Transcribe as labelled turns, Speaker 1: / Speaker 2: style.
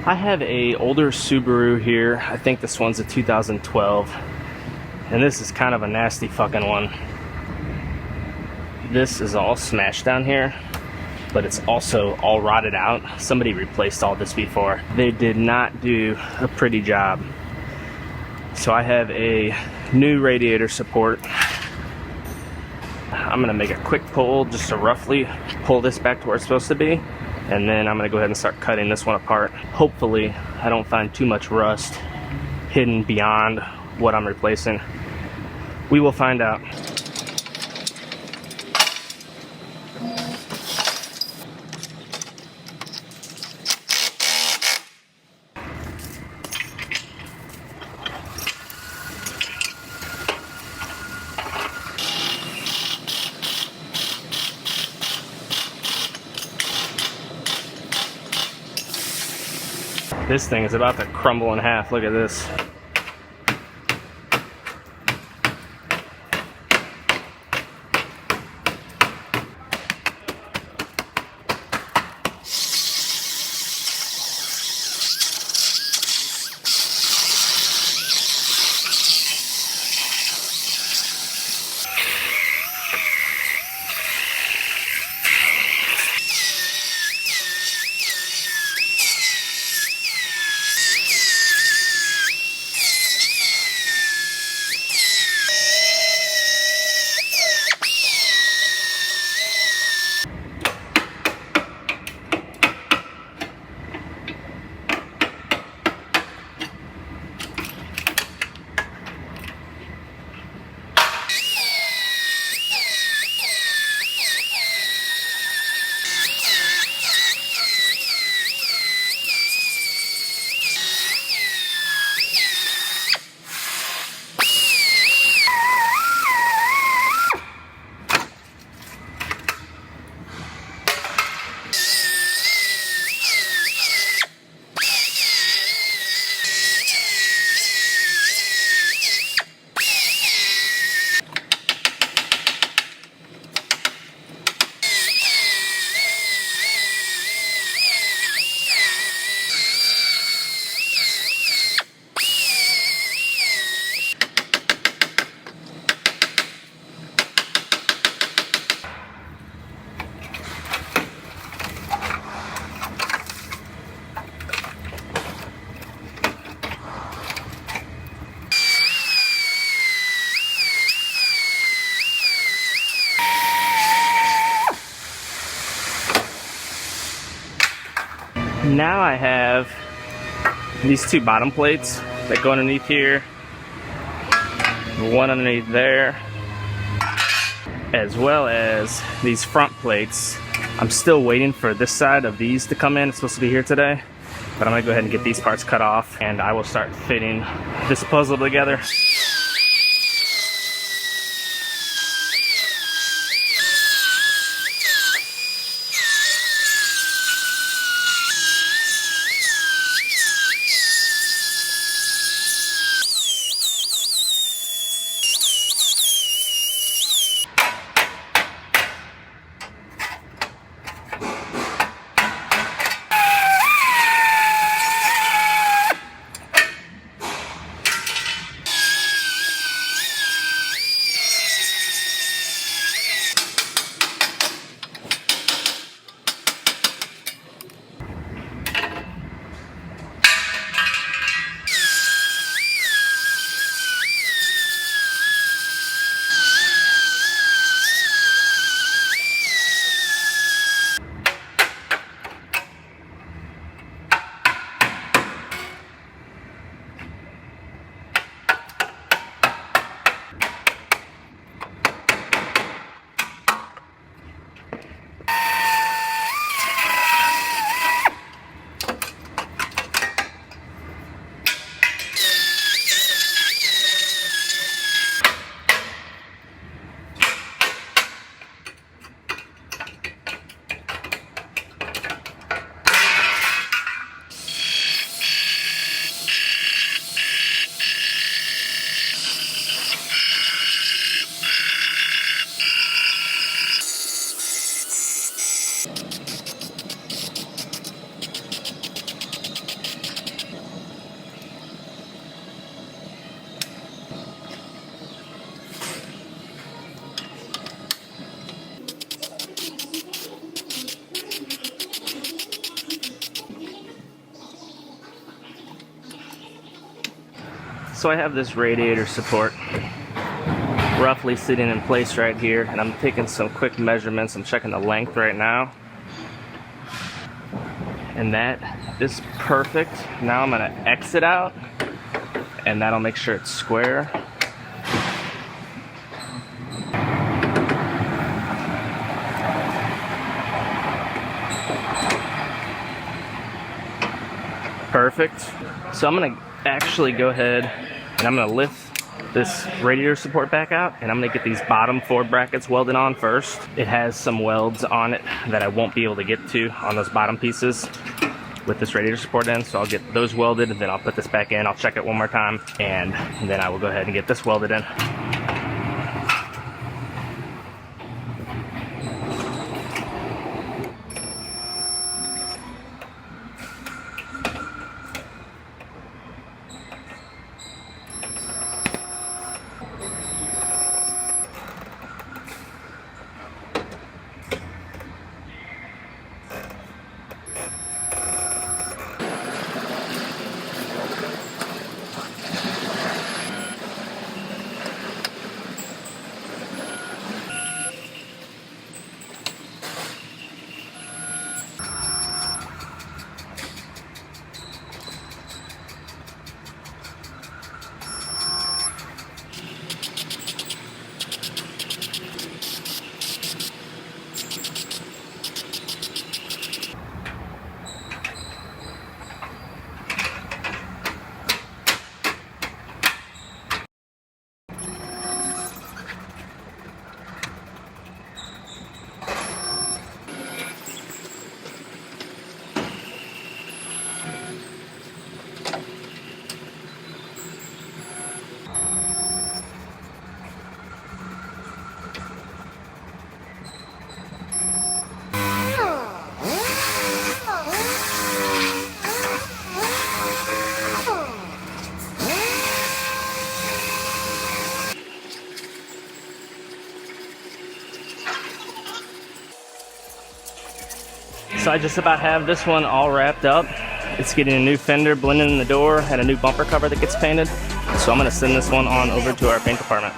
Speaker 1: I have a older Subaru here. I think this one's a 2012. And this is kind of a nasty fucking one. This is all smashed down here, but it's also all rotted out. Somebody replaced all this before. They did not do a pretty job. So I have a new radiator support. I'm gonna make a quick pull just to roughly pull this back to where it's supposed to be. And then I'm gonna go ahead and start cutting this one apart. Hopefully I don't find too much rust hidden beyond what I'm replacing. We will find out. This thing is about to crumble in half. Look at this. Now I have these two bottom plates that go underneath here, one underneath there, as well as these front plates. I'm still waiting for this side of these to come in. It's supposed to be here today, but I'm gonna go ahead and get these parts cut off and I will start fitting this puzzle together. So I have this radiator support roughly sitting in place right here, and I'm taking some quick measurements. I'm checking the length right now, and that is perfect. Now I'm gonna exit out, and that'll make sure it's square. Perfect. So I'm gonna actually go ahead and I'm gonna lift this radiator support back out, and I'm gonna get these bottom 4 brackets welded on first. It has some welds on it that I won't be able to get to on those bottom pieces with this radiator support in, so I'll get those welded, and then I'll put this back in. I'll check it one more time, and then I will go ahead and get this welded in. So I just about have this one all wrapped up. It's getting a new fender blended in the door and a new bumper cover that gets painted. So I'm gonna send this one on over to our paint department.